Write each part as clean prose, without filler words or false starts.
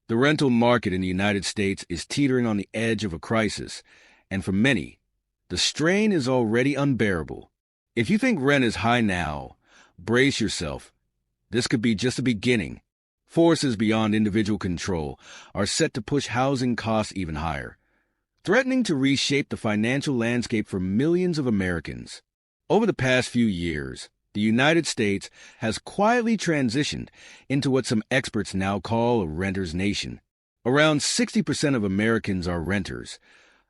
The rental market in the United States is teetering on the edge of a crisis, and for many, the strain is already unbearable. If you think rent is high now, brace yourself. This could be just the beginning. Forces beyond individual control are set to push housing costs even higher, threatening to reshape the financial landscape for millions of Americans. Over the past few years, the United States has quietly transitioned into what some experts now call a renter's nation. Around 60% of Americans are renters,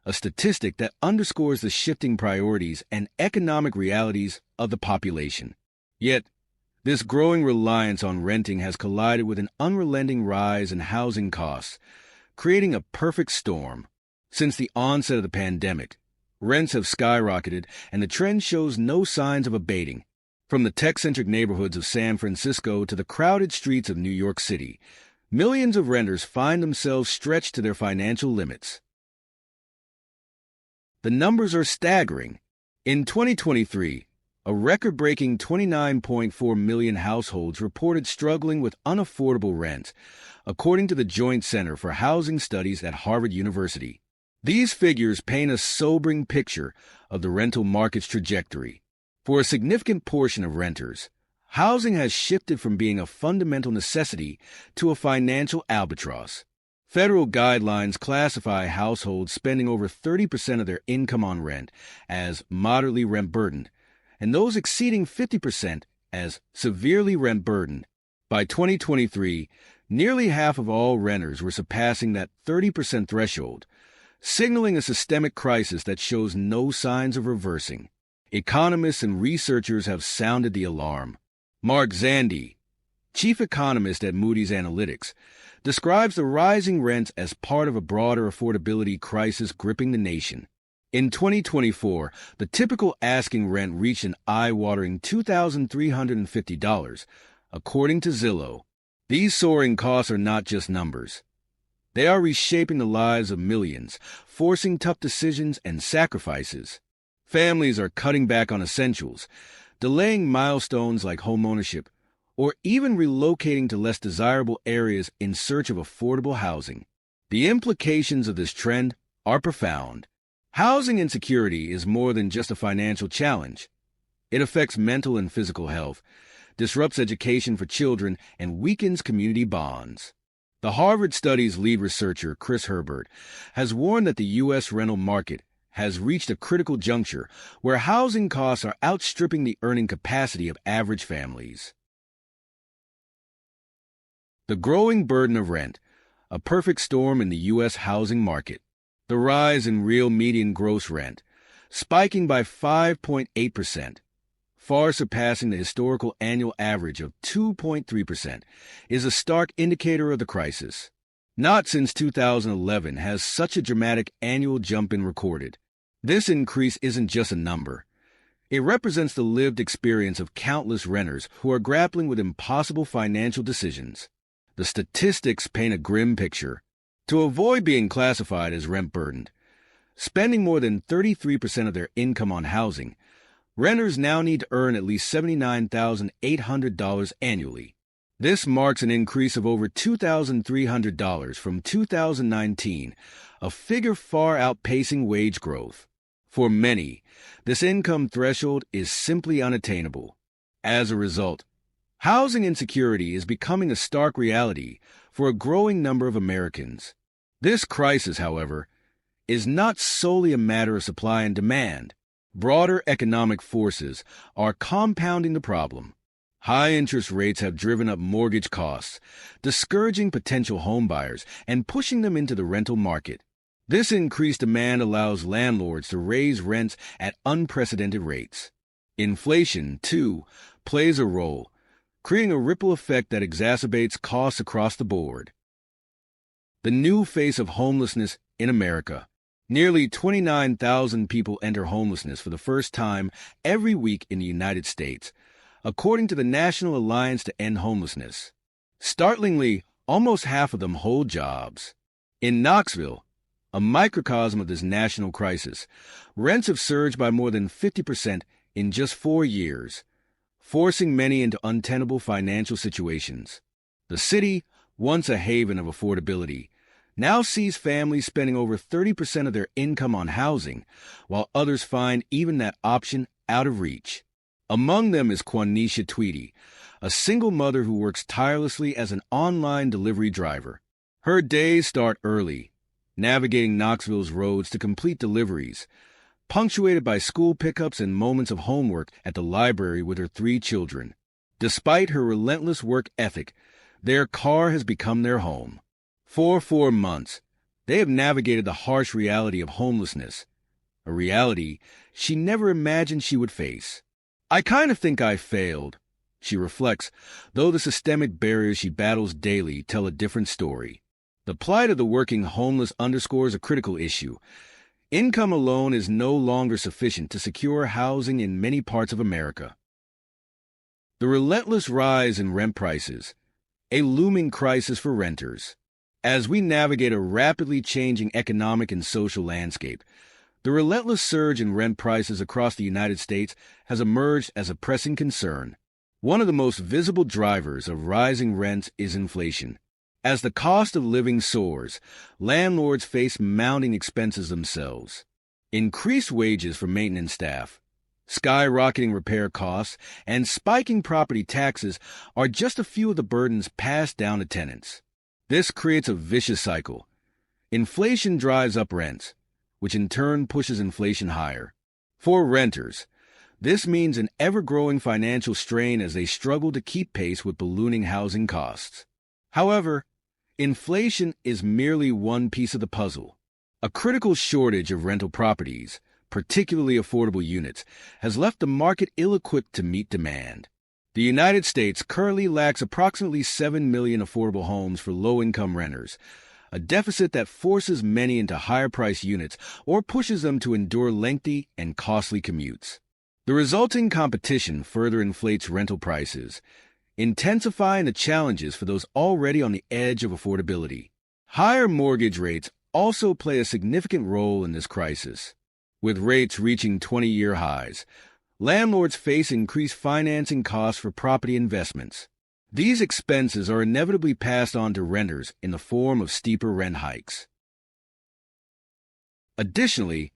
a statistic that underscores the shifting priorities and economic realities of the population. Yet, this growing reliance on renting has collided with an unrelenting rise in housing costs, creating a perfect storm. Since the onset of the pandemic, rents have skyrocketed, and the trend shows no signs of abating. From the tech-centric neighborhoods of San Francisco to the crowded streets of New York City, millions of renters find themselves stretched to their financial limits. The numbers are staggering. In 2023, a record-breaking 29.4 million households reported struggling with unaffordable rent, according to the Joint Center for Housing Studies at Harvard University. These figures paint a sobering picture of the rental market's trajectory. For a significant portion of renters, housing has shifted from being a fundamental necessity to a financial albatross. Federal guidelines classify households spending over 30% of their income on rent as moderately rent-burdened, and those exceeding 50% as severely rent-burdened. By 2023, nearly half of all renters were surpassing that 30% threshold, signaling a systemic crisis that shows no signs of reversing. Economists and researchers have sounded the alarm. Mark Zandi, chief economist at Moody's Analytics, describes the rising rents as part of a broader affordability crisis gripping the nation. In 2024, the typical asking rent reached an eye-watering $2,350, according to Zillow. These soaring costs are not just numbers. They are reshaping the lives of millions, forcing tough decisions and sacrifices. Families are cutting back on essentials, delaying milestones like homeownership, or even relocating to less desirable areas in search of affordable housing. The implications of this trend are profound. Housing insecurity is more than just a financial challenge. It affects mental and physical health, disrupts education for children, and weakens community bonds. The Harvard Study's lead researcher, Chris Herbert, has warned that the U.S. rental market has reached a critical juncture where housing costs are outstripping the earning capacity of average families. The growing burden of rent, a perfect storm in the U.S. housing market. The rise in real median gross rent, spiking by 5.8%, far surpassing the historical annual average of 2.3%, is a stark indicator of the crisis. Not since 2011 has such a dramatic annual jump been recorded. This increase isn't just a number. It represents the lived experience of countless renters who are grappling with impossible financial decisions. The statistics paint a grim picture. To avoid being classified as rent-burdened, spending more than 33% of their income on housing, renters now need to earn at least $79,800 annually. This marks an increase of over $2,300 from 2019, a figure far outpacing wage growth. For many, this income threshold is simply unattainable. As a result, housing insecurity is becoming a stark reality for a growing number of Americans. This crisis, however, is not solely a matter of supply and demand. Broader economic forces are compounding the problem. High interest rates have driven up mortgage costs, discouraging potential homebuyers and pushing them into the rental market. This increased demand allows landlords to raise rents at unprecedented rates. Inflation, too, plays a role, creating a ripple effect that exacerbates costs across the board. The new face of homelessness in America. Nearly 29,000 people enter homelessness for the first time every week in the United States, according to the National Alliance to End Homelessness. Startlingly, almost half of them hold jobs. In Knoxville, a microcosm of this national crisis, rents have surged by more than 50% in just 4 years, forcing many into untenable financial situations. The city, once a haven of affordability, now sees families spending over 30% of their income on housing, while others find even that option out of reach. Among them is Quanisha Tweedy, a single mother who works tirelessly as an online delivery driver. Her days start early, navigating Knoxville's roads to complete deliveries, punctuated by school pickups and moments of homework at the library with her 3 children. Despite her relentless work ethic, their car has become their home. For 4 months, they have navigated the harsh reality of homelessness, a reality she never imagined she would face. "I kind of think I failed," she reflects, though the systemic barriers she battles daily tell a different story. The plight of the working homeless underscores a critical issue. Income alone is no longer sufficient to secure housing in many parts of America. The relentless rise in rent prices, a looming crisis for renters. As we navigate a rapidly changing economic and social landscape, the relentless surge in rent prices across the United States has emerged as a pressing concern. One of the most visible drivers of rising rents is inflation. As the cost of living soars, landlords face mounting expenses themselves. Increased wages for maintenance staff, skyrocketing repair costs, and spiking property taxes are just a few of the burdens passed down to tenants. This creates a vicious cycle. Inflation drives up rents, which in turn pushes inflation higher. For renters, this means an ever-growing financial strain as they struggle to keep pace with ballooning housing costs. However, inflation is merely one piece of the puzzle. A critical shortage of rental properties, particularly affordable units, has left the market ill-equipped to meet demand. The United States currently lacks approximately 7 million affordable homes for low-income renters, a deficit that forces many into higher-priced units or pushes them to endure lengthy and costly commutes. The resulting competition further inflates rental prices, intensifying the challenges for those already on the edge of affordability. Higher mortgage rates also play a significant role in this crisis. With rates reaching 20-year highs, landlords face increased financing costs for property investments. These expenses are inevitably passed on to renters in the form of steeper rent hikes. Additionally,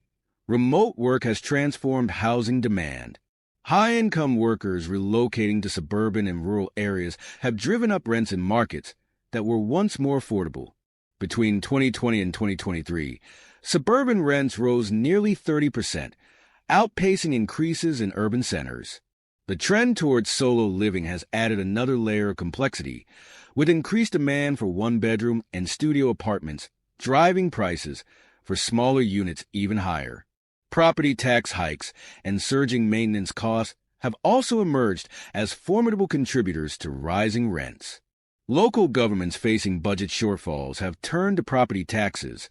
remote work has transformed housing demand. High-income workers relocating to suburban and rural areas have driven up rents in markets that were once more affordable. Between 2020 and 2023, suburban rents rose nearly 30%, outpacing increases in urban centers. The trend towards solo living has added another layer of complexity, with increased demand for one-bedroom and studio apartments driving prices for smaller units even higher. Property tax hikes and surging maintenance costs have also emerged as formidable contributors to rising rents. Local governments facing budget shortfalls have turned to property taxes,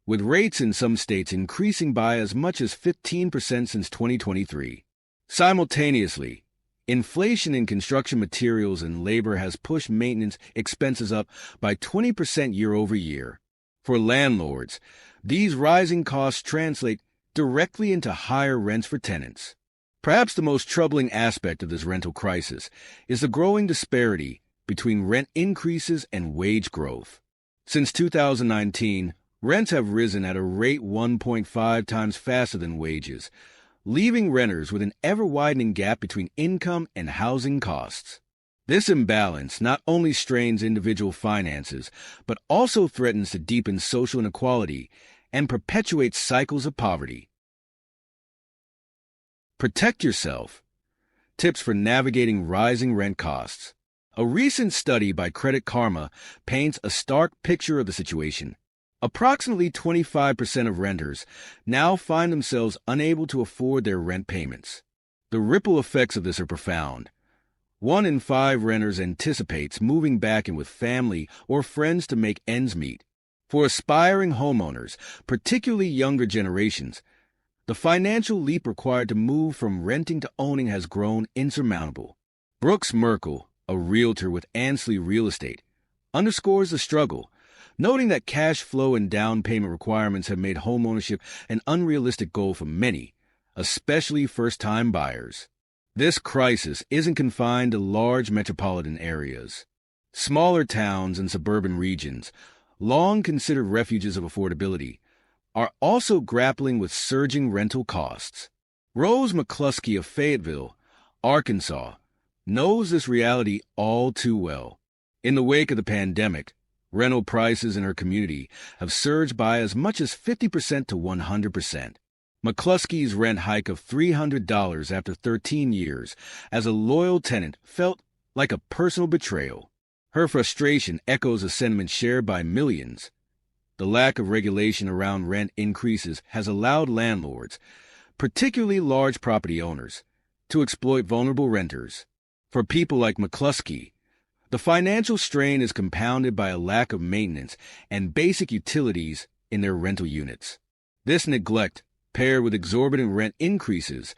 with rates in some states increasing by as much as 15% since 2023. Simultaneously, inflation in construction materials and labor has pushed maintenance expenses up by 20% year over year. For landlords, these rising costs translate directly into higher rents for tenants. Perhaps the most troubling aspect of this rental crisis is the growing disparity between rent increases and wage growth. Since 2019, rents have risen at a rate 1.5 times faster than wages, leaving renters with an ever-widening gap between income and housing costs. This imbalance not only strains individual finances, but also threatens to deepen social inequality and perpetuate cycles of poverty. Protect yourself. Tips for navigating rising rent costs. A recent study by Credit Karma paints a stark picture of the situation. Approximately 25% of renters now find themselves unable to afford their rent payments. The ripple effects of this are profound. 1 in 5 renters anticipates moving back in with family or friends to make ends meet. For aspiring homeowners, particularly younger generations, the financial leap required to move from renting to owning has grown insurmountable. Brooks Merkel, a realtor with Ansley Real Estate, underscores the struggle, noting that cash flow and down payment requirements have made homeownership an unrealistic goal for many, especially first-time buyers. This crisis isn't confined to large metropolitan areas. Smaller towns and suburban regions, long considered refuges of affordability, are also grappling with surging rental costs. Rose McCluskey of Fayetteville, Arkansas, knows this reality all too well. In the wake of the pandemic, rental prices in her community have surged by as much as 50% to 100%. McCluskey's rent hike of $300 after 13 years as a loyal tenant felt like a personal betrayal. Her frustration echoes a sentiment shared by millions. The lack of regulation around rent increases has allowed landlords, particularly large property owners, to exploit vulnerable renters. For people like McCluskey, the financial strain is compounded by a lack of maintenance and basic utilities in their rental units. This neglect, paired with exorbitant rent increases,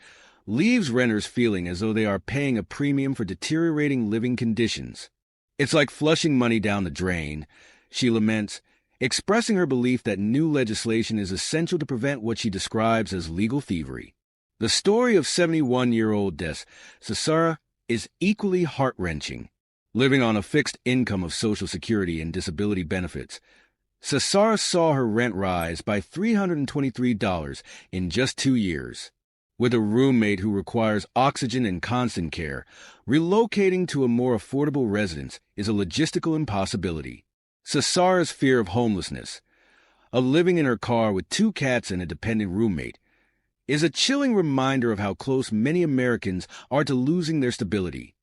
leaves renters feeling as though they are paying a premium for deteriorating living conditions. It's like flushing money down the drain, she laments, expressing her belief that new legislation is essential to prevent what she describes as legal thievery. The story of 71-year-old Des Cesara is equally heart-wrenching. Living on a fixed income of Social Security and disability benefits, Cesara saw her rent rise by $323 in just 2 years. With a roommate who requires oxygen and constant care, relocating to a more affordable residence is a logistical impossibility. Cesara's fear of homelessness, of living in her car with 2 cats and a dependent roommate, is a chilling reminder of how close many Americans are to losing their stability.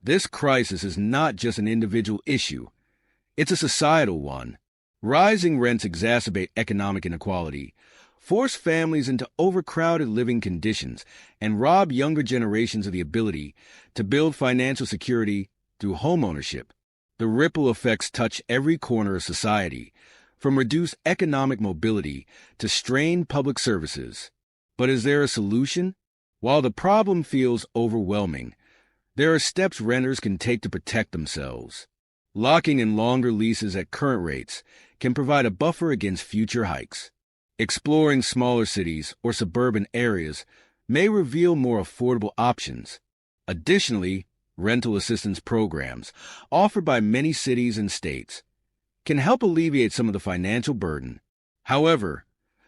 This crisis is not just an individual issue, it's a societal one. Rising rents exacerbate economic inequality, force families into overcrowded living conditions, and rob younger generations of the ability to build financial security through homeownership. The ripple effects touch every corner of society, from reduced economic mobility to strained public services. But is there a solution? While the problem feels overwhelming, there are steps renters can take to protect themselves. Locking in longer leases at current rates can provide a buffer against future hikes. Exploring smaller cities or suburban areas may reveal more affordable options. Additionally, rental assistance programs offered by many cities and states can help alleviate some of the financial burden. However,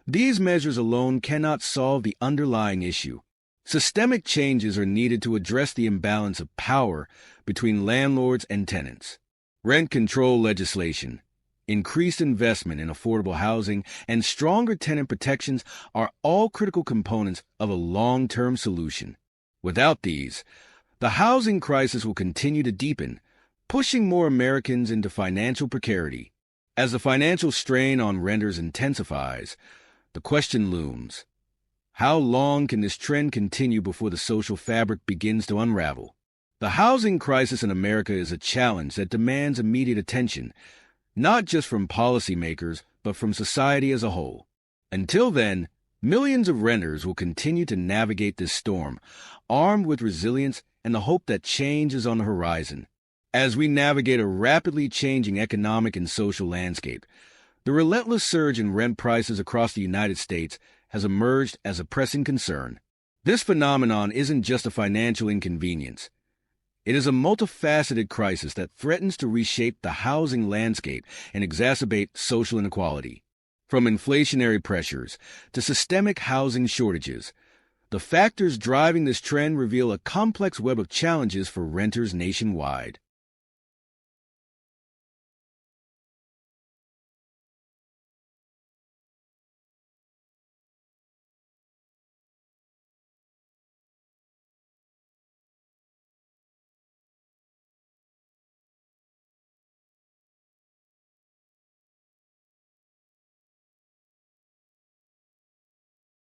these measures alone cannot solve the underlying issue. Systemic changes are needed to address the imbalance of power between landlords and tenants. Rent control legislation, increased investment in affordable housing, and stronger tenant protections are all critical components of a long-term solution. Without these, the housing crisis will continue to deepen, pushing more Americans into financial precarity. As the financial strain on renters intensifies, the question looms: how long can this trend continue before the social fabric begins to unravel? The housing crisis in America is a challenge that demands immediate attention, not just from policymakers, but from society as a whole. Until then, millions of renters will continue to navigate this storm, armed with resilience and the hope that change is on the horizon. As we navigate a rapidly changing economic and social landscape, the relentless surge in rent prices across the United States has emerged as a pressing concern. This phenomenon isn't just a financial inconvenience. It is a multifaceted crisis that threatens to reshape the housing landscape and exacerbate social inequality. From inflationary pressures to systemic housing shortages, the factors driving this trend reveal a complex web of challenges for renters nationwide.